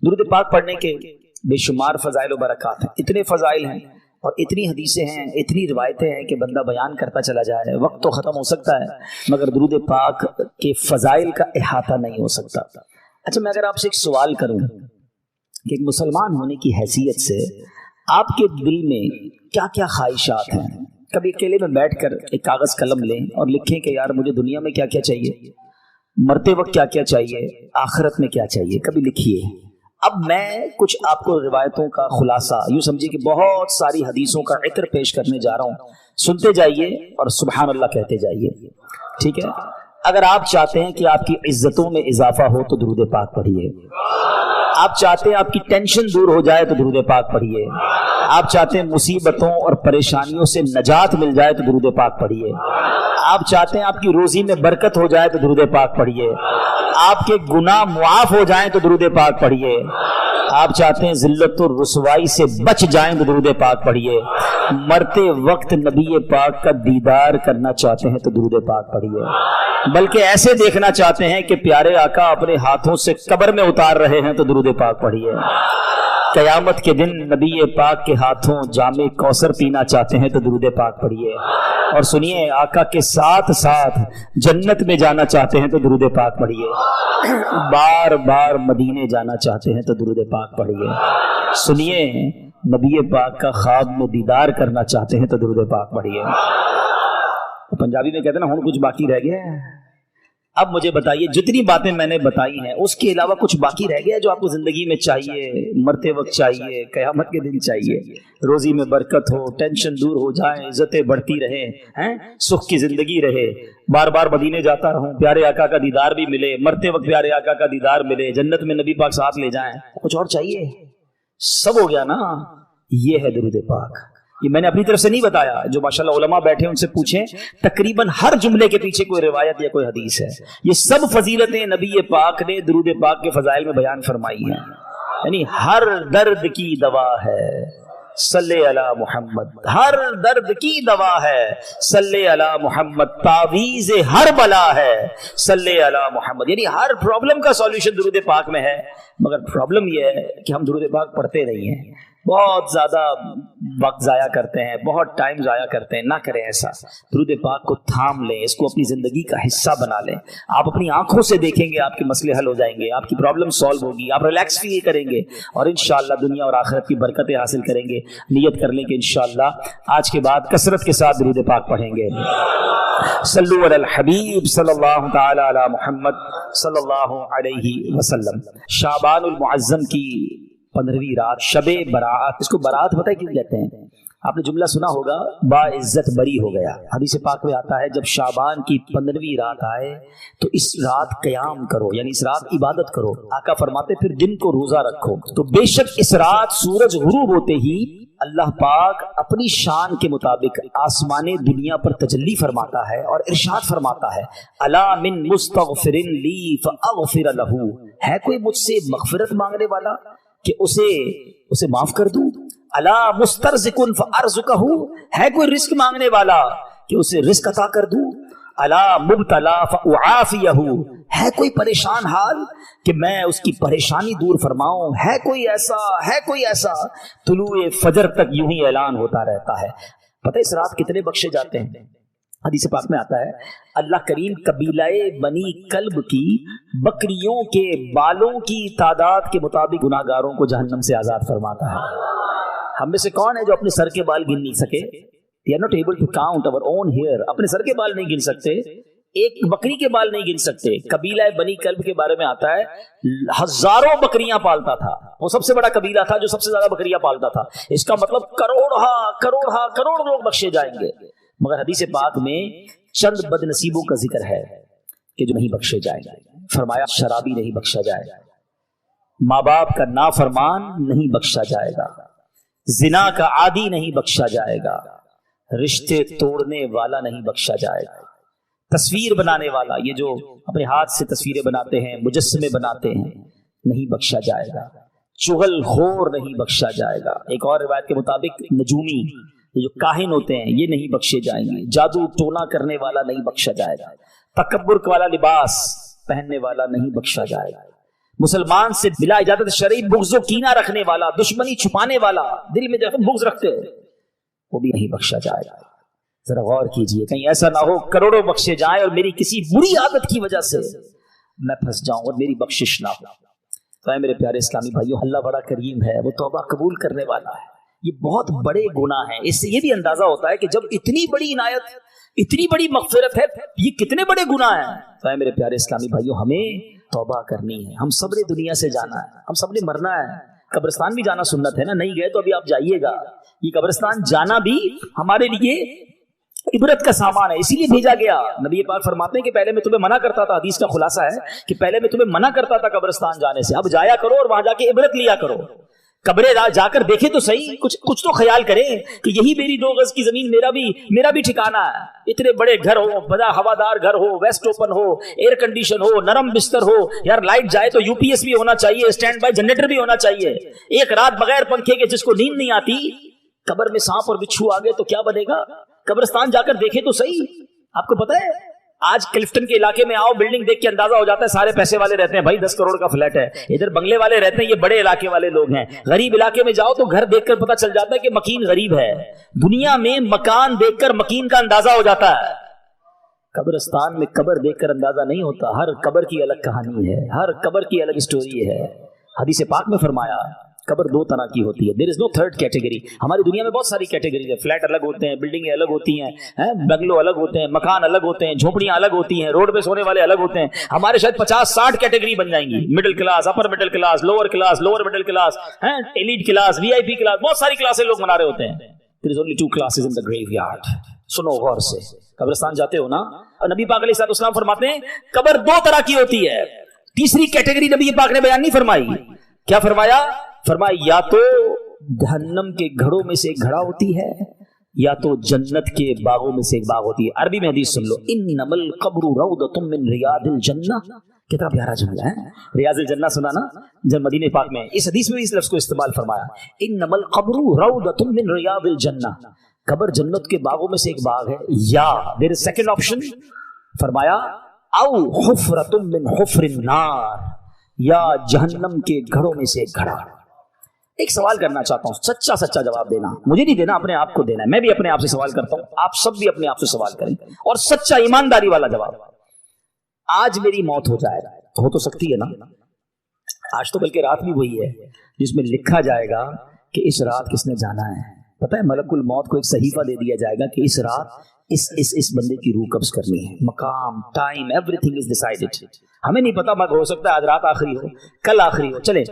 درود پاک پڑھنے کے بے شمار فضائل و برکات ہیں، اتنے فضائل ہیں اور اتنی حدیثیں ہیں، اتنی روایتیں ہیں کہ بندہ بیان کرتا چلا جائے، وقت تو ختم ہو سکتا ہے مگر درود پاک کے فضائل کا احاطہ نہیں ہو سکتا۔ اچھا، میں اگر آپ سے ایک سوال کروں کہ ایک مسلمان ہونے کی حیثیت سے آپ کے دل میں کیا کیا خواہشات ہیں، کبھی اکیلے میں بیٹھ کر ایک کاغذ قلم لیں اور لکھیں کہ یار مجھے دنیا میں کیا کیا چاہیے، مرتے وقت کیا کیا چاہیے، آخرت میں کیا چاہیے، کبھی لکھیے۔ اب میں کچھ آپ کو روایتوں کا خلاصہ، یوں سمجھیے کہ بہت ساری حدیثوں کا عطر پیش کرنے جا رہا ہوں، سنتے جائیے اور سبحان اللہ کہتے جائیے، ٹھیک ہے؟ اگر آپ چاہتے ہیں کہ آپ کی عزتوں میں اضافہ ہو تو درود پاک پڑھیے، آپ چاہتے ہیں آپ کی ٹینشن دور ہو جائے تو درود پاک پڑھیے، آپ چاہتے ہیں مصیبتوں اور پریشانیوں سے نجات مل جائے تو درود پاک پڑھیے، آپ چاہتے ہیں آپ کی روزی میں برکت ہو جائے تو درود پاک پڑھیے، آپ کے گناہ معاف ہو جائیں تو درود پاک پڑھیے، آپ چاہتے ہیں ذلت اور رسوائی سے بچ جائیں تو درود پاک پڑھیے، مرتے وقت نبی پاک کا دیدار کرنا چاہتے ہیں تو درود پاک پڑھیے، بلکہ ایسے دیکھنا چاہتے ہیں کہ پیارے آقا اپنے ہاتھوں سے قبر میں اتار رہے ہیں تو درود پاک پڑھیے، قیامت کے دن نبی پاک کے ہاتھوں جام کوثر پینا چاہتے ہیں تو درود پاک پڑھیے، اور سنیے آقا کے ساتھ ساتھ جنت میں جانا چاہتے ہیں تو درود پاک پڑھیے، بار بار مدینے جانا چاہتے ہیں تو درود پاک پڑھیے، سنیے نبی پاک کا خواب میں دیدار کرنا چاہتے ہیں تو درود پاک پڑھیے۔ پنجابی میں کہتے ہیں نا ہن کچھ باقی رہ گیا ہے۔ اب مجھے بتائیے جتنی باتیں میں نے بتائی ہیں اس کے علاوہ کچھ باقی رہ گیا جو آپ کو زندگی میں چاہیے، مرتے وقت چاہیے، قیامت کے دن چاہیے، روزی میں برکت ہو، ٹینشن دور ہو جائیں، عزتیں بڑھتی رہیں، سکھ کی زندگی رہے، بار بار مدینے جاتا رہوں، پیارے آقا کا دیدار بھی ملے، مرتے وقت پیارے آقا کا دیدار ملے، جنت میں نبی پاک ساتھ لے جائیں، کچھ اور چاہیے؟ سب ہو گیا نا؟ یہ ہے درود پاک۔ یہ میں نے اپنی طرف سے نہیں بتایا، جو ماشاءاللہ علماء بیٹھے ان سے پوچھیں، تقریباً ہر جملے کے پیچھے کوئی روایت یا کوئی حدیث ہے۔ یہ سب فضیلتیں نبی پاک نے درود پاک کے فضائل میں بیان فرمائی ہیں، یعنی ہر درد کی دوا ہے صلی علی محمد، ہر درد کی دوا ہے صلی علی محمد، تعویذ ہر بلا ہے صلی علی محمد، یعنی ہر پرابلم کا سولوشن درود پاک میں ہے، مگر پرابلم یہ ہے کہ ہم درود پاک پڑھتے نہیں ہیں، بہت زیادہ وقت ضائع کرتے ہیں، بہت ٹائم ضائع کرتے ہیں۔ نہ کریں ایسا، درود پاک کو تھام لیں، اس کو اپنی زندگی کا حصہ بنا لیں، آپ اپنی آنکھوں سے دیکھیں گے آپ کے مسئلے حل ہو جائیں گے، آپ کی پرابلم سالو ہوگی، آپ ریلیکس فیل کریں گے اور انشاءاللہ دنیا اور آخرت کی برکتیں حاصل کریں گے۔ نیت کر لیں کہ انشاءاللہ آج کے بعد کثرت کے ساتھ درود پاک پڑھیں گے۔ صلو علی الحبیب صلی اللہ تعالی علی محمد صلی اللہ علیہ وسلم۔ شعبان المعظم کی 15ویں رات، شب برات، اس کو برات پتہ ہے کیوں کہتے ہیں؟ آپ نے جملہ سنا ہوگا، با عزت بری ہو گیا، حدیث پاک میں آتا ہے جب شعبان کی 15ویں رات آئے تو اس رات قیام کرو، یعنی اس رات عبادت کرو۔ آقا فرماتے پھر دن کو روزہ رکھو، تو بے شک اس رات سورج غروب ہوتے ہی اللہ پاک اپنی شان کے مطابق آسمان دنیا پر تجلی فرماتا ہے اور ارشاد فرماتا ہے، الا من مستغفر لی فاغفر لہ، ہے کوئی مجھ سے مغفرت مانگنے والا کہ اسے معاف کر دوں؟ الا مسترزق فارزقہ، ہے کوئی رزق مانگنے والا کہ اسے رزق عطا کر دوں؟ الا مبتلا فاعافیہ، ہے کوئی پریشان حال کہ میں اس کی پریشانی دور فرماؤں؟ ہے کوئی ایسا؟ طلوع فجر تک یوں ہی اعلان ہوتا رہتا ہے۔ پتہ ہے اس رات کتنے بخشے جاتے ہیں؟ حدیث پاک میں آتا ہے اللہ کریم قبیلہ بنی کلب کی بکریوں کے بالوں کی تعداد کے مطابق گناہگاروں کو جہنم سے آزاد فرماتا ہے۔ ہم میں سے کون ہے جو اپنے سر کے بال گن نہیں سکے؟ We are not able to count our own hair، اپنے سر کے بال نہیں گن سکتے، ایک بکری کے بال نہیں گن سکتے۔ قبیلہ بنی کلب کے بارے میں آتا ہے ہزاروں بکریاں پالتا تھا، وہ سب سے بڑا قبیلہ تھا جو سب سے زیادہ بکریاں پالتا تھا، اس کا مطلب کروڑ لوگ بخشے جائیں گے، مگر حدیث پاک میں چند بد نصیبوں کا ذکر ہے کہ جو نہیں بخشے جائیں گے۔ فرمایا شرابی نہیں بخشا جائے گا، ماں باپ کا نافرمان نہیں بخشا جائے گا، زنا کا عادی نہیں بخشا جائے گا، رشتے توڑنے والا نہیں بخشا جائے گا، تصویر بنانے والا، یہ جو اپنے ہاتھ سے تصویریں بناتے ہیں، مجسمے بناتے ہیں، نہیں بخشا جائے گا، چغل خور نہیں بخشا جائے گا۔ ایک اور روایت کے مطابق نجومی، یہ جو کاہن ہوتے ہیں، یہ نہیں بخشے جائیں گے، جادو ٹونا کرنے والا نہیں بخشا جائے گا، تکبر والا لباس پہننے والا نہیں بخشا جائے گا، مسلمان سے بلا اجازت شرعی بغض و کینہ رکھنے والا، دشمنی چھپانے والا، دل میں جو بغض رکھتے وہ بھی نہیں بخشا جائے گا. ذرا غور کیجئے کہیں ایسا نہ ہو کروڑوں بخشے جائیں اور میری کسی بری عادت کی وجہ سے میں پھنس جاؤں اور میری بخشش نہ ہو. تو اے میرے پیارے اسلامی بھائیو، اللہ بڑا کریم ہے، وہ توبہ قبول کرنے والا ہے. یہ بہت بڑے گناہ ہیں. اس سے یہ بھی اندازہ ہوتا ہے کہ جب اتنی بڑی عنایت، اتنی بڑی مغفرت ہے، یہ کتنے بڑے گناہ ہیں. تو اے میرے پیارے اسلامی بھائیو، ہمیں توبہ کرنی ہے. ہم سب نے دنیا سے جانا ہے، ہم سب نے مرنا ہے. قبرستان بھی جانا سنت ہے نا، نہیں گئے تو ابھی آپ جائیے گا. یہ قبرستان جانا بھی ہمارے لیے عبرت کا سامان ہے، اسی لیے بھیجا گیا. نبی پاک فرماتے ہیں کہ پہلے میں تمہیں منع کرتا تھا، حدیث کا خلاصہ ہے کہ پہلے میں تمہیں منع کرتا تھا قبرستان جانے سے، اب جایا کرو اور وہاں جا کے عبرت لیا کرو. قبریں جا کر دیکھے تو صحیح، کچھ تو خیال کریں کہ یہی میری 2 گز کی زمین میرا بھی ٹھکانہ ہے. اتنے بڑے گھر ہو، بڑا ہوادار گھر ہو، ویسٹ اوپن ہو، ایئر کنڈیشن ہو، نرم بستر ہو. یار لائٹ جائے تو UPS بھی ہونا چاہیے، اسٹینڈ بائی جنریٹر بھی ہونا چاہیے. ایک رات بغیر پنکھے کے جس کو نیند نہیں آتی، قبر میں سانپ اور بچھو آ گئے تو کیا بنے گا؟ قبرستان جا کر دیکھے تو صحیح. آپ کو پتا ہے آج کلفٹن کے علاقے میں آؤ، بلڈنگ دیکھ کے اندازہ ہو جاتا ہے سارے پیسے والے رہتے ہیں بھائی، 10 کروڑ کا فلیٹ ہے. ادھر بنگلے والے رہتے ہیں، یہ بڑے علاقے والے لوگ ہیں. غریب علاقے میں جاؤ تو گھر دیکھ کر پتا چل جاتا ہے کہ مکین غریب ہے. دنیا میں مکان دیکھ کر مکین کا اندازہ ہو جاتا ہے. قبرستان میں قبر دیکھ کر اندازہ نہیں ہوتا. ہر قبر کی الگ کہانی ہے، ہر قبر کی الگ اسٹوری ہے. حدیث پاک میں فرمایا قبر 2 طرح کی ہوتی ہے. دیر از نو تھرڈ کیٹیگری. ہماری دنیا میں بہت ساری کیٹیگریز ہیں. فلیٹ الگ ہوتے ہیں، بلڈنگیں الگ ہوتی ہیں، بنگلو الگ ہوتے ہیں، مکان الگ ہوتے ہیں، جھونپڑیاں الگ ہوتی ہیں، روڈ پہ سونے والے الگ ہوتے ہیں. ہمارے شاید 50-60 کیٹیگری بن جائیں گی. Middle class, upper middle class, lower middle class, elite class, VIP class, بہت ساری کلاسیں لوگ منا رہے ہوتے ہیں. There is only 2 classes in the graveyard. سنو غور سے. قبرستان جاتے ہو نا، اور نبی پاک علیہ السلام فرماتے ہیں قبر 2 طرح کی ہوتی ہے. تیسری کیٹیگری نبی پاک نے بیان نہیں فرمائی. کیا فرمایا؟ فرمایا یا تو جہنم کے گھڑوں میں سے ایک گھڑا ہوتی ہے، یا تو جنت کے باغوں میں سے ایک باغ ہوتی ہے. عربی میں حدیث سن لو، انما القبر روضۃ من ریاض الجنہ. کتنا پیارا جملہ ہے. ریاض الجنہ سنا نا جب مدینے پاک میں. اس حدیث میں بھی اس لفظ کو استعمال فرمایا، انما القبر روضۃ من ریاض الجنہ. قبر جنت کے باغوں میں سے ایک باغ ہے. یا دیر از سیکنڈ آپشن، فرمایا او حفرۃ من حفر النار، یا جہنم کے گھڑوں میں سے ایک گھڑا. ایک سوال کرنا چاہتا ہوں، سچا جواب دینا. مجھے نہیں دینا، اپنے آپ کو دینا ہے. میں بھی اپنے آپ سے سوال کرتا ہوں، آپ سب بھی اپنے آپ سے سوال کریں، اور سچا ایمانداری والا جواب. آج میری موت ہو جائے، ہو تو سکتی ہے نا. آج تو بلکہ رات بھی وہی ہے جس میں لکھا جائے گا کہ اس رات کس نے جانا ہے. پتہ ہے ملک الموت کو ایک صحیفہ دے دیا جائے گا کہ اس رات اس بندے کی روح قبض کرنی ہے. مقام، time, every thing is decided. ہمیں نہیں پتا، ہو سکتا ہے آج رات آخری ہو، کل آخری ہو. چلے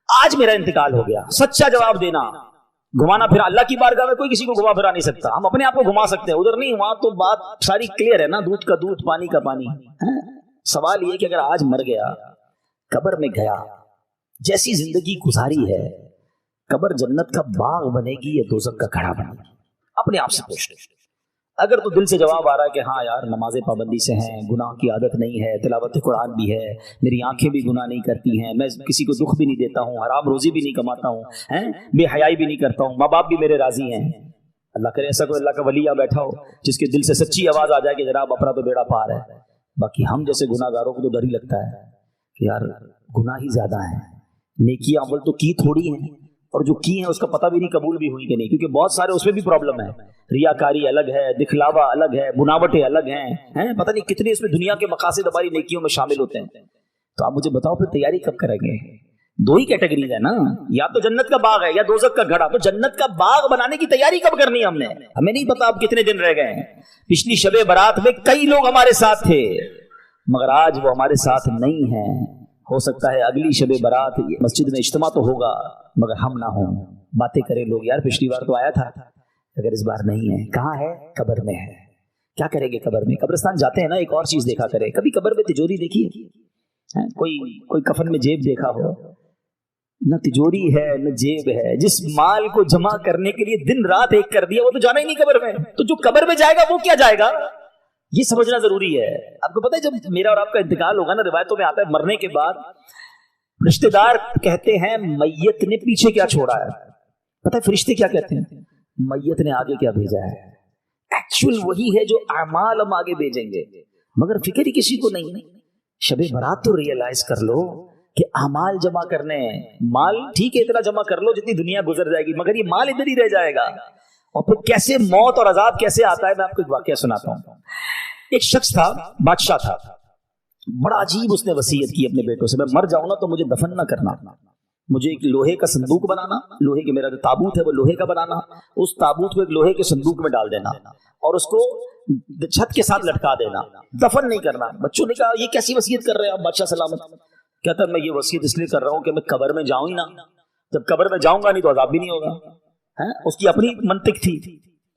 آج میرا انتقال ہو گیا. سچا جواب دینا. گھمانا پھر اللہ کی بارگاہ میں کوئی کسی کو گھما پھرا نہیں سکتا. ہم اپنے آپ کو گھما سکتے ہیں، ادھر نہیں. وہاں تو بات ساری کلیئر ہے نا، دودھ کا دودھ، پانی کا پانی. سوال یہ کہ اگر آج مر گیا، قبر میں گیا، جیسی زندگی گزاری ہے، قبر جنت کا باغ بنے گی یا دوزخ کا گھڑا بنے گی؟ اپنے آپ سے پوچھ لیں. اگر تو دل سے جواب آ رہا ہے کہ ہاں یار نمازیں پابندی سے ہیں، گناہ کی عادت نہیں ہے، تلاوت قرآن بھی ہے، میری آنکھیں بھی گناہ نہیں کرتی ہیں، میں کسی کو دکھ بھی نہیں دیتا ہوں، حرام روزی بھی نہیں کماتا ہوں، بے حیائی بھی نہیں کرتا ہوں، ماں باپ بھی میرے راضی ہیں. اللہ کرے ایسا کوئی اللہ کا ولی بیٹھا ہو جس کے دل سے سچی آواز آ جائے کہ جناب اپنا تو بیڑا پار ہے. باقی ہم جیسے گناہ گاروں کو تو ڈر ہی لگتا ہے کہ یار گناہ ہی زیادہ ہیں، نیکی عمل تو کی تھوڑی ہیں، اور جو کی ہیں اس کا پتہ بھی نہیں قبول بھی ہوئی کہ نہیں، کیونکہ بہت سارے اس میں بھی پرابلم ہے. ریاکاری الگ ہے، دکھلاوا الگ ہے، بناوٹیں الگ ہیں، پتہ نہیں کتنے اس میں دنیا کے مقاصد ہماری نیکیوں میں شامل ہوتے ہیں. تو آپ مجھے بتاؤ پھر تیاری کب کریں گے؟ 2 ہی کیٹیگریز ہے نا، یا تو جنت کا باغ ہے یا دوزخ کا گھڑا. تو جنت کا باغ بنانے کی تیاری کب کرنی ہے ہمیں نہیں پتا اب کتنے دن رہ گئے ہیں. پچھلی شب برات میں کئی لوگ ہمارے ساتھ تھے، مگر آج وہ ہمارے ساتھ نہیں ہیں. ہو سکتا ہے اگلی شب برات مسجد میں اجتماع تو ہوگا مگر ہم نہ ہوں. باتیں کریں لوگ، یار پچھلی بار تو آیا تھا، اگر اس بار نہیں ہے. کہاں ہے؟ قبر میں ہے. کیا کریں گے قبر میں؟ قبرستان جاتے ہیں نا، ایک اور چیز دیکھا کرے. کبھی قبر میں تجوری دیکھی ہے؟ کوئی کفن میں جیب دیکھا ہو؟ نہ تجوری ہے نہ جیب ہے. جس مال کو جمع کرنے کے لیے دن رات ایک کر دیا وہ تو جانا ہی نہیں قبر میں. تو جو قبر میں جائے گا وہ کیا جائے گا؟ یہ سمجھنا ضروری ہے. آپ کو پتہ ہے جب میرا اور آپ کا انتقال ہوگا نا، روایتوں میں آتا ہے مرنے کے بعد رشتہ دار کہتے ہیں میت نے پیچھے کیا چھوڑا ہے. پتہ ہے فرشتے کیا کہتے ہیں؟ میت نے آگے کیا بھیجا ہے. ایکچوئل وہی ہے جو اعمال ہم آگے بھیجیں گے، مگر فکر ہی کسی کو نہیں. شب برات تو ریئلائز کر لو کہ اعمال جمع کرنے ہیں. مال ٹھیک ہے اتنا جمع کر لو جتنی دنیا گزر جائے گی، مگر یہ مال ادھر ہی رہ جائے گا. اور پھر کیسے موت اور عذاب کیسے آتا ہے، میں آپ کو ایک واقعہ سناتا ہوں. ایک شخص تھا، بادشاہ تھا، بڑا عجیب اس نے وصیت کی اپنے بیٹوں سے، میں مر جاؤں نا تو مجھے دفن نہ کرنا، مجھے ایک لوہے کا صندوق بنانا، لوہے کے میرا جو تابوت ہے وہ لوہے کا بنانا، اس تابوت کو ایک لوہے کے صندوق میں ڈال دینا اور اس کو چھت کے ساتھ لٹکا دینا، دفن نہیں کرنا. بچوں نے کہا یہ کیسی وصیت کر رہے ہیں آپ بادشاہ سلامت؟ کہتا ہے میں یہ وصیت اس لیے کر رہا ہوں کہ میں قبر میں جاؤں ہی نہ، جب قبر میں جاؤں گا نہیں تو عذاب بھی نہیں ہوگا. اس کی اپنی منطق تھی.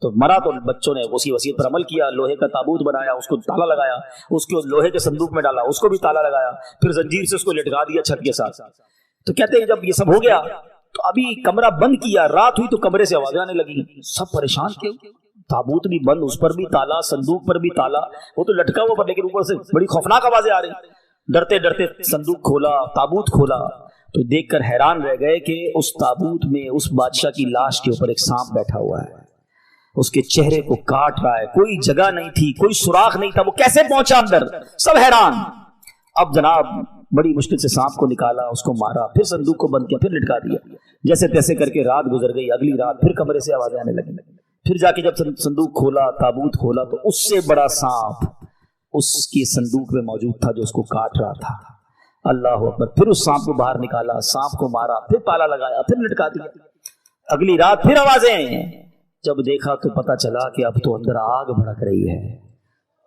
تو مرا تو بچوں نے اسی وصیت پر عمل کیا، لوہے کا تابوت بنایا، اس کو تالا لگایا، اس کو لوہے کے صندوق میں ڈالا، اس کو بھی تالا لگایا، پھر زنجیر سے اس کو لٹکا دیا چھت کے ساتھ. تو کہتے ہیں جب یہ سب ہو گیا تو ابھی کمرہ بند کیا، رات ہوئی تو کمرے سے آوازیں آنے لگی. سب پریشان تھے، تابوت بھی بند، اس پر بھی تالا، صندوق پر بھی تالا، وہ تو لٹکا ہوا پر لیکن اوپر سے بڑی خوفناک آوازیں آ رہی. ڈرتے ڈرتے صندوق کھولا، تابوت کھولا تو دیکھ کر حیران رہ گئے کہ اس تابوت میں اس بادشاہ کی لاش کے اوپر ایک سانپ بیٹھا ہوا ہے، اس کے چہرے کو کاٹ رہا ہے، کوئی جگہ نہیں تھی، کوئی سوراخ نہیں تھا، وہ کیسے پہنچا اندر؟ سب حیران. اب جناب بڑی مشکل سے سانپ کو نکالا، اس کو مارا، پھر صندوق کو بند کیا، پھر لٹکا دیا. جیسے تیسے کر کے رات گزر گئی. اگلی رات پھر کمرے سے آوازیں آنے لگی. پھر جا کے جب صندوق کھولا، تابوت کھولا تو اس سے بڑا سانپ اس کی صندوق میں موجود تھا جو اس کو کاٹ رہا تھا. اللہ اکبر. پھر اس سانپ کو باہر نکالا، سانپ کو مارا، پھر تالا لگایا، پھر لٹکا دیا. اگلی رات پھر آوازیں. جب دیکھا تو پتا چلا کہ اب تو اندر آگ بھڑک رہی ہے.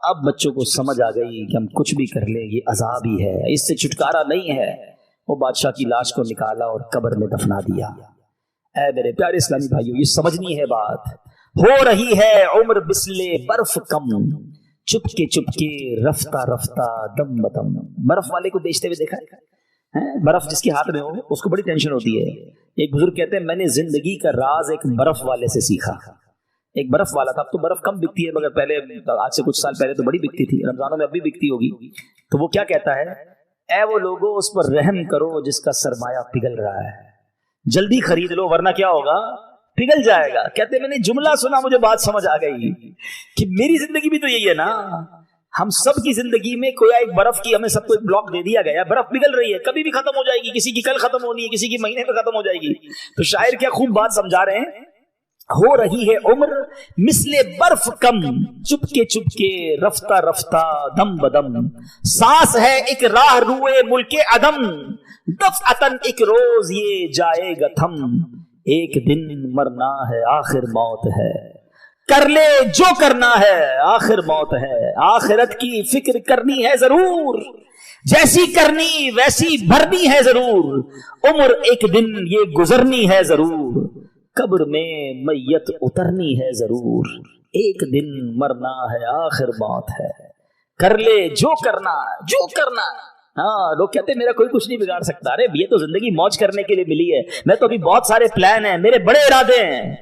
اب بچوں کو سمجھ آ گئی کہ ہم کچھ بھی کر لیں یہ عذاب ہی ہے، اس سے چھٹکارا نہیں ہے. وہ بادشاہ کی لاش کو نکالا اور قبر میں دفنا دیا. اے میرے پیارے اسلامی بھائیوں، یہ سمجھنی ہے بات. ہو رہی ہے عمر بسلے برف کم، چپ کے رفتہ رفتہ دم بدم. برف والے کو بیچتے ہوئے دیکھا ہے؟ برف جس کے ہاتھ میں ہو اس کو بڑی ٹینشن ہوتی ہے. ایک بزرگ کہتے ہیں میں نے زندگی کا راز ایک برف والے سے سیکھا. ایک برف والا تھا، اب تو برف کم بکتی ہے مگر پہلے آج سے کچھ سال پہلے تو بڑی بکتی تھی، رمضانوں میں اب بھی بکتی ہوگی. تو وہ کیا کہتا ہے؟ اے وہ لوگوں اس پر رحم کرو جس کا سرمایہ پگھل رہا ہے، جلدی خرید لو ورنہ کیا ہوگا؟ پگھل جائے گا. کہتے میں نے جملہ سنا مجھے بات سمجھ آ گئی کہ میری زندگی بھی تو یہی ہے نا. ہم سب کی زندگی میں کوئی ایک برف کی ہمیں سب کو ایک بلاک دے دیا گیا، برف پگھل رہی ہے، کبھی بھی ختم ہو جائے گی، کسی کی کل ختم ہونی ہے، کسی کی مہینے میں ختم ہو جائے گی. تو شاعر کیا خوب بات سمجھا رہے ہیں. ہو رہی ہے عمر مثل برف کم، چپ کے رفتہ رفتہ دم بدم. سانس ہے ایک راہ روئے ملک عدم، دفعتن ایک روز یہ جائے گا تھم. ایک دن مرنا ہے آخر موت ہے، کر لے جو کرنا ہے آخر موت ہے. آخرت کی فکر کرنی ہے ضرور، جیسی کرنی ویسی بھرنی ہے ضرور. عمر ایک دن یہ گزرنی ہے ضرور، قبر میں میت اترنی ہے ضرور. ایک دن مرنا ہے آخر موت ہے، کر لے جو کرنا جو کرنا. ہاں لوگ کہتے ہیں میرا کوئی کچھ نہیں بگاڑ سکتا. ارے یہ تو زندگی موج کرنے کے لیے ملی ہے، میں تو ابھی بہت سارے پلان ہیں، میرے بڑے ارادے ہیں.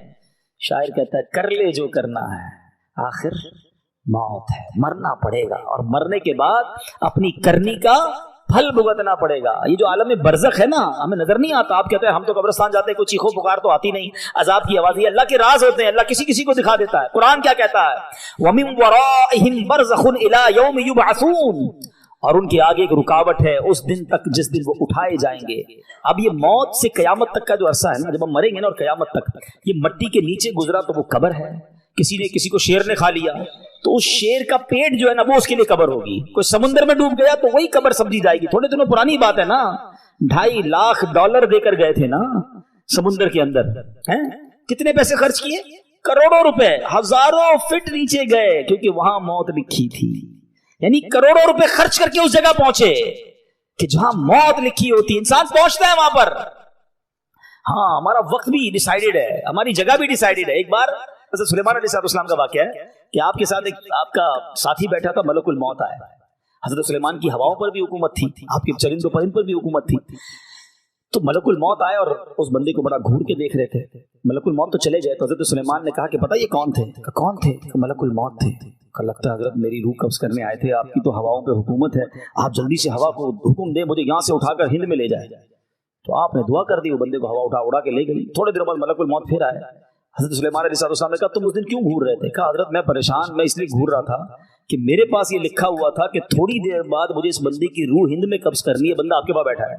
شاعر کہتا ہے کر لے جو کرنا ہے آخر موت ہے. مرنا پڑے گا اور مرنے کے بعد اپنی کرنی کا پھل بھگتنا پڑے گا. یہ جو عالم برزخ ہے نا ہمیں نظر نہیں آتا. آپ کہتے ہیں ہم تو قبرستان جاتے ہیں کوئی چیخو پکار تو آتی نہیں، عذاب کی آواز. یہ اللہ کے راز ہوتے ہیں، اللہ کسی کسی کو دکھا دیتا ہے. قرآن کیا کہتا ہے؟ وَمِن وَرَائِهِمْ بَرْزَخٌ إِلَى يَوْمِ يُبْعَثُونَ. اور ان کے آگے ایک رکاوٹ ہے اس دن تک جس دن وہ اٹھائے جائیں گے. اب یہ موت سے قیامت تک کا جو عرصہ ہے نا، جب ہم مریں گے نا اور قیامت تک، یہ مٹی کے نیچے گزرا تو وہ قبر ہے. کسی نے کسی کو شیر نے کھا لیا تو اس شیر کا پیٹ جو ہے نا وہ اس کے لیے قبر ہوگی. کوئی سمندر میں ڈوب گیا تو وہی قبر سمجھی جائے گی. تھوڑے دنوں پرانی بات ہے نا، $2.5 لاکھ دے کر گئے تھے نا سمندر کے اندر. کتنے پیسے خرچ کیے؟ کروڑوں روپے. ہزاروں فٹ نیچے گئے کیونکہ وہاں موت لکھی تھی. یعنی کروڑوں روپے خرچ کر کے اس جگہ پہنچے کہ جہاں موت لکھی ہوتی. انسان پہنچتا ہے وہاں پر. ہاں ہمارا وقت بھی ڈیسائیڈڈ ہے، ہماری جگہ بھی ڈیسائیڈڈ ہے. ایک بار حضرت سلیمان علیہ السلام کا واقعہ ہے کہ آپ کے ساتھ ایک آپ کا ساتھی بیٹھا تھا، ملک الموت آیا. حضرت سلیمان کی ہواؤں پر بھی حکومت تھی، آپ کے چرند و پرند پر بھی حکومت تھی. تو ملک الموت آئے اور اس بندے کو بڑا گھور کے دیکھ رہے تھے. ملک الموت تو چلے جائے تو حضرت سلیمان نے کہا کہ پتہ یہ کون تھے؟ کون تھے؟ ملک الموت تھے. لگتا ہے حضرت میری روح قبض کرنے آئے تھے، آپ کی تو ہواؤں پہ حکومت ہے، آپ جلدی سے ہوا کو حکم دیں مجھے یہاں سے اٹھا کر ہند میں لے جائے. تو آپ نے دعا کر دی، وہ بندے کو ہوا اڑا کے لے گئی. تھوڑے دیر بعد ملک الموت پھر آئے. حضرت سلیمان علیہ السلام نے کہا تم اس دن کیوں گھور رہے تھے؟ کہا حضرت میں پریشان، میں اس لیے گھور رہا تھا کہ میرے پاس یہ لکھا ہوا تھا کہ تھوڑی دیر بعد مجھے اس بندے کی روح ہند میں قبض کرنی ہے. بندہ آپ کے پاس بیٹھا ہے.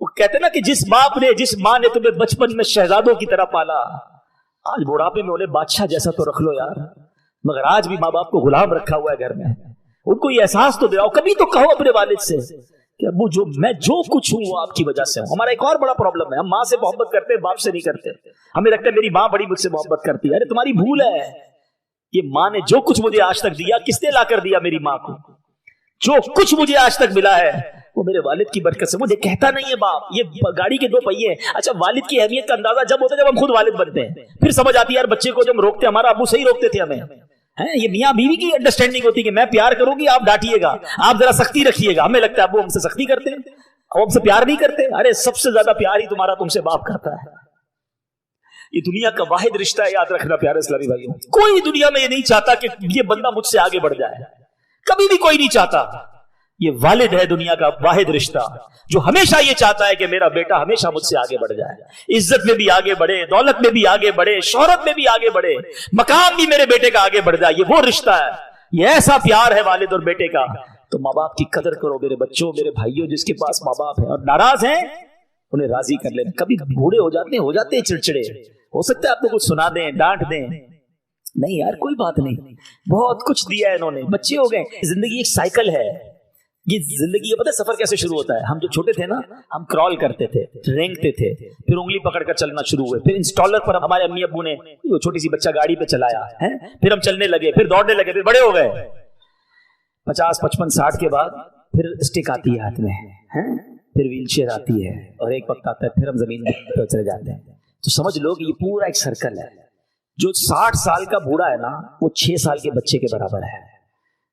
وہ کہتے نا کہ جس ماں نے تمہیں بچپن میں شہزادوں کی طرح پالا، آج بڑھاپے میں انہیں بادشاہ جیسا تو رکھ لو یار، مگر آج بھی ماں باپ کو غلام رکھا ہوا ہے گھر میں. ان کو یہ احساس تو دلاؤ، کبھی تو کہو اپنے والد سے کہ ابو میں جو کچھ ہوں وہ آپ کی وجہ سے ہوں. ہمارا ایک اور بڑا پرابلم ہے، ہم ماں سے محبت کرتے ہیں، باپ سے نہیں کرتے. ہمیں لگتا ہے میری ماں بڑی مجھ سے محبت کرتی ہے. ارے تمہاری بھول ہے. یہ ماں نے جو کچھ مجھے آج تک دیا، کس نے لا کر دیا؟ میری ماں کو. جو کچھ مجھے آج تک ملا ہے وہ میرے والد کی برکت سے. مجھے کہتا نہیں ہے باپ یہ گاڑی کے دو پہیے ہیں. اچھا والد کی اہمیت کا اندازہ جب ہوتا ہے جب ہم خود والد بنتے ہیں، پھر سمجھ آتی ہے یار بچے کو جب روکتے ہمارا ابو صحیح روکتے تھے ہمیں. یہ میاں بیوی کی انڈرسٹینڈنگ ہوتی ہے کہ میں پیار کروں گی، آپ ڈانٹیے گا، آپ ذرا سختی رکھیے گا. ہمیں لگتا ہے ابو ہم سے سختی کرتے ہیں، اب ہم سے پیار نہیں کرتے. ارے سب سے زیادہ پیار ہی تمہارا تم سے باپ کرتا ہے. یہ دنیا کا واحد رشتہ ہے، یاد رکھنا پیارے اسلامی بھائیوں. کوئی دنیا میں یہ نہیں چاہتا کہ یہ بندہ مجھ سے آگے بڑھ جائے، کبھی بھی کوئی نہیں چاہتا. یہ والد ہے دنیا کا واحد رشتہ جو ہمیشہ یہ چاہتا ہے کہ میرا بیٹا ہمیشہ مجھ سے آگے بڑھ جائے، عزت میں بھی آگے بڑھے، دولت میں بھی آگے بڑھے، شہرت میں بھی آگے بڑھے، مقام بھی میرے بیٹے کا آگے بڑھ جائے. یہ وہ رشتہ ہے، یہ ایسا پیار ہے والد اور بیٹے کا. تو ماں باپ کی قدر کرو میرے بچوں، میرے بھائیوں. جس کے پاس ماں باپ ہیں اور ناراض ہیں انہیں راضی کر لینا. کبھی بوڑھے ہو جاتے ہیں چڑچڑے، ہو سکتا ہے آپ کو کچھ سنا دیں، ڈانٹ دیں. نہیں یار کوئی بات نہیں، بہت کچھ دیا ہے انہوں نے، بچے ہو گئے. زندگی ایک سائیکل ہے. یہ زندگی، یہ پتہ ہے سفر کیسے شروع ہوتا ہے؟ ہم جو چھوٹے تھے نا، ہم کرال کرتے تھے، رینگتے تھے، پھر انگلی پکڑ کر چلنا شروع ہوئے، پھر انسٹالر پر ہمارے امی ابو نے وہ چھوٹی سی بچہ گاڑی پہ چلایا ہے، پھر ہم چلنے لگے، پھر دوڑنے لگے، پھر بڑے ہو گئے. 50 55 60 کے بعد پھر اسٹک آتی ہے ہاتھ میں، پھر ویل چیئر آتی ہے، اور ایک وقت آتا ہے پھر ہم زمین پہ چلے جاتے ہیں. تو سمجھ لو کہ یہ پورا ایک سرکل ہے. جو 60 سال کا بوڑھا ہے نا وہ 6 سال کے بچے کے برابر ہے.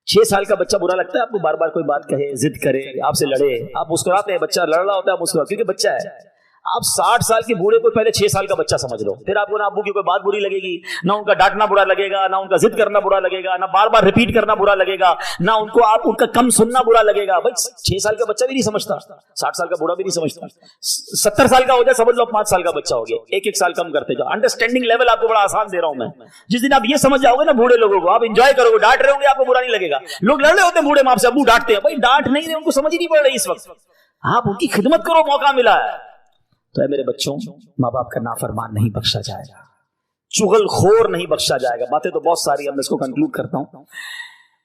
6 سال کا بچہ برا لگتا ہے آپ کو؟ بار بار کوئی بات کہے، ضد کرے، آپ سے لڑے، آپ مسکراتے ہیں. بچہ لڑ رہا ہوتا ہے مسکراتے کیونکہ بچہ ہے. آپ 60 سال کے بوڑھے کو پہلے 6 سال کا بچہ سمجھ لو، پھر آپ کو نہ ابو کی کوئی بات بری لگے گی، نہ ان کا ڈانٹنا برا لگے گا، نہ ان کا ضد کرنا برا لگے گا، نہ بار بار ریپیٹ کرنا برا لگے گا، نہ ان کو آپ ان کا کم سننا برا لگے گا. بھائی 6 سال کا بچہ بھی نہیں سمجھتا، 60 سال کا بوڑھا بھی نہیں سمجھتا. 70 سال کا ہو جائے سمجھ لو 5 سال کا بچہ ہو گیا. ایک سال کم کرتے جاؤ. انڈرسٹینڈنگ لیول آپ کو بڑا آسان دے رہا ہوں میں. جس دن آپ یہ سمجھ جاؤ گے نا بوڑھے لوگوں کو، آپ انجوائے کرو گے، ڈانٹ رہے ہوں گے آپ کو برا نہیں لگے گا. لوگ لڑ رہے ہوتے ہیں بوڑھے ماں سے، ابو ڈانٹتے ہیں، بھائی ڈانٹ نہیں رہے، ان کو سمجھ ہی نہیں پڑ رہی اس وقت. آپ ان کی خدمت کرو، موقع ملا ہے. تو اے میرے بچوں، ماں باپ کا نافرمان نہیں بخشا جائے گا، چغل خور نہیں بخشا جائے گا. باتیں تو بہت ساری ہیں، میں اس کو کنکلوڈ کرتا ہوں.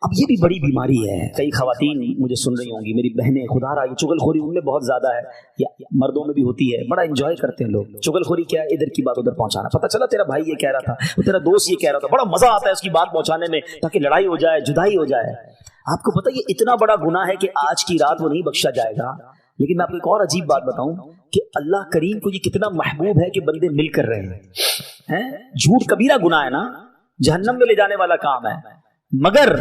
اب یہ بھی بڑی بیماری ہے. کئی خواتین مجھے سن رہی ہوں گی، میری بہنیں، خدا رہا یہ چغل خوری ان میں بہت زیادہ ہے، یا مردوں میں بھی ہوتی ہے. بڑا انجوائے کرتے ہیں لوگ. چغل خوری کیا ہے؟ ادھر کی بات ادھر پہنچانا. پتہ چلا تیرا بھائی یہ کہہ رہا تھا، تیرا دوست یہ کہہ رہا تھا، بڑا مزہ آتا ہے اس کی بات پہنچانے میں تاکہ لڑائی ہو جائے، جدائی ہو جائے. آپ کو پتہ یہ اتنا بڑا گناہ ہے کہ آج کی رات وہ نہیں بخشا جائے گا. لیکن میں آپ کو ایک اور عجیب بات بتاؤں کہ اللہ کریم کو یہ کتنا محبوب ہے کہ بندے مل کر رہے ہیں. جھوٹ کبیرہ گناہ ہے نا، جہنم میں لے جانے والا کام ہے. مگر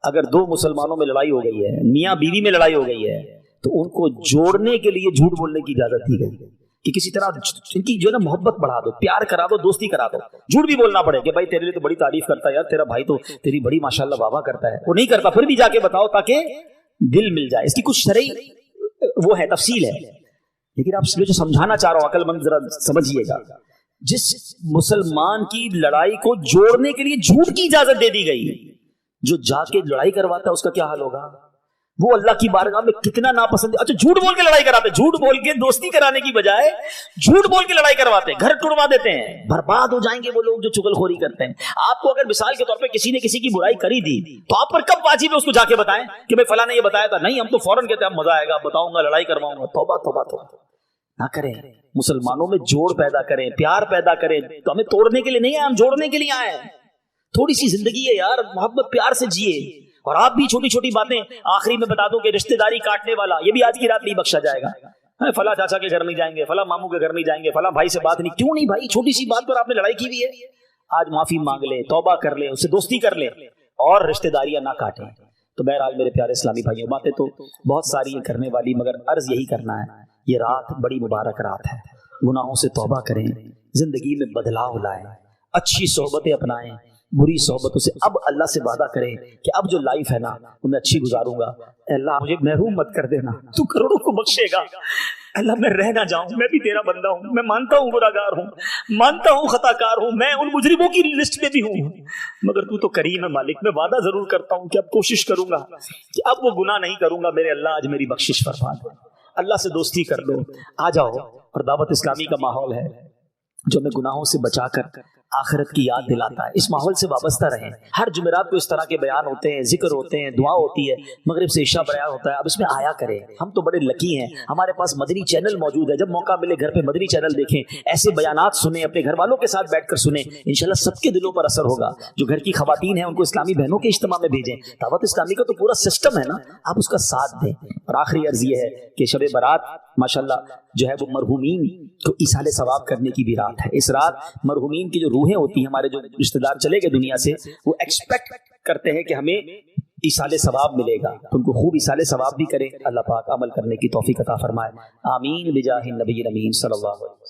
اگر 2 مسلمانوں میں لڑائی ہو گئی ہے، میاں بیوی میں لڑائی ہو گئی ہے، تو ان کو جوڑنے کے لیے جھوٹ بولنے کی اجازت دی گئی کہ کسی طرح ان کی جو ہے نا محبت بڑھا دو، پیار کرا دو، دوستی کرا دو. جھوٹ بھی بولنا پڑے کہ بھائی تیرے لیے تو بڑی تعریف کرتا ہے یار، تیرا بھائی تو تیری بڑی ماشاءاللہ واہ واہ کرتا ہے. وہ نہیں کرتا، پھر بھی جا کے بتاؤ تاکہ دل مل جائے. اس کی کچھ شرعی وہ ہے، تفصیل ہے. لیکن آپ جو سمجھانا چاہ رہا ہوں عقل مند ذرا سمجھیے گا. جس مسلمان کی لڑائی کو جوڑنے کے لیے جھوٹ کی اجازت دے دی گئی، جو جا کے لڑائی کرواتا ہے اس کا کیا حال ہوگا؟ وہ اللہ کی بارگاہ میں کتنا ناپسند. اچھا جھوٹ بول کے لڑائی کراتے، جھوٹ بول کے دوستی کرانے کی بجائے جھوٹ بول کے لڑائی کرواتے، گھر ٹوڑوا دیتے ہیں. برباد ہو جائیں گے وہ لوگ جو چغل خوری کرتے ہیں. آپ کو اگر مثال کے طور پہ کسی نے کسی کی برائی کری دی تو آپ پر کب واجب ہے اس کو جا کے بتائیں کہ بھائی فلاں نے یہ بتایا تھا؟ نہیں، ہم تو فوراً کہتے ہیں مزہ آئے گا، بتاؤں گا، لڑائی کرواؤں گا. توبہ توبہ توبہ نہ کریں. مسلمانوں میں جوڑ پیدا کریں، پیار پیدا کریں. تو ہمیں توڑنے کے لیے نہیں آئے، ہم جوڑنے کے لیے آئے ہیں. تھوڑی سی زندگی ہے یار، محبت پیار سے جیے. اور آپ بھی چھوٹی چھوٹی باتیں آخری میں بتا دوں کہ رشتہ داری کاٹنے والا یہ بھی آج کی رات نہیں بخشا جائے گا. فلاں چاچا کے گھر نہیں جائیں گے، فلاں ماموں کے گھر نہیں جائیں گے، فلاں بھائی سے بات نہیں. کیوں نہیں بھائی؟ چھوٹی سی بات پر آپ نے لڑائی کی ہوئی ہے. آج معافی مانگ لیں، توبہ کر لیں، اس سے دوستی کر لیں اور رشتہ داریاں نہ کاٹیں. تو بہرحال میرے پیارے اسلامی بھائیوں، باتیں تو بہت ساری ہیں کرنے والی، مگر عرض یہی کرنا ہے، یہ رات بڑی مبارک رات ہے. گناہوں سے توبہ کریں، زندگی میں بدلاؤ لائیں، اچھی صحبتیں اپنائیں، بری صحبتوں سے. اب اللہ سے وعدہ کریں کہ اب جو لائف ہے نا وہ میں اچھی گزاروں گا. اللہ مجھے محروم مت کر دینا، تو کروڑوں کو بخشے گا. اللہ میں رہ نہ جاؤں، میں بھی تیرا بندہ ہوں، میں مانتا ہوں گناہگار ہوں، مانتا ہوں خطا کار ہوں، میں ان مجرموں کی لسٹ میں بھی ہوں، مگر تو کریم ہے مالک. میں وعدہ ضرور کرتا ہوں کہ اب کوشش کروں گا کہ اب وہ گناہ نہیں کروں گا. میرے اللہ آج میری بخشش فرما دے. اللہ سے دوستی کر لو، آ جاؤ۔ اور دعوت اسلامی کا ماحول ہے جو ہمیں گناہوں سے بچا کر آخرت کی یاد دلاتا ہے۔ اس ماحول سے وابستہ رہیں۔ ہر جمعرات کو اس طرح کے بیان ہوتے ہیں، ذکر ہوتے ہیں، دعا ہوتی ہے، مغرب سے عشاء بیان ہوتا ہے۔ اب اس میں آیا کریں۔ ہم تو بڑے لکی ہیں، ہمارے پاس مدنی چینل موجود ہے۔ جب موقع ملے گھر پہ مدنی چینل دیکھیں، ایسے بیانات سنیں، اپنے گھر والوں کے ساتھ بیٹھ کر سنیں، انشاءاللہ سب کے دلوں پر اثر ہوگا۔ جو گھر کی خواتین ہیں ان کو اسلامی بہنوں کے اجتماع میں بھیجیں۔ دعوت اسلامی کا تو پورا سسٹم ہے نا، آپ اس کا ساتھ دیں۔ اور آخری عرض یہ ہے کہ شب برات ماشاءاللہ جو ہے وہ مرحومین کو ایصال ثواب کرنے کی بھی رات ہے۔ اس رات مرحومین کی جو روحیں ہوتی ہیں، ہمارے جو رشتہ دار چلے گئے دنیا سے، وہ ایکسپیکٹ کرتے ہیں کہ ہمیں ایصال ثواب ملے گا، تو ان کو خوب ایصال ثواب بھی کریں۔ اللہ پاک عمل کرنے کی توفیق عطا فرمائے، آمین بجاہ النبی الامین صلی اللہ علیہ وسلم۔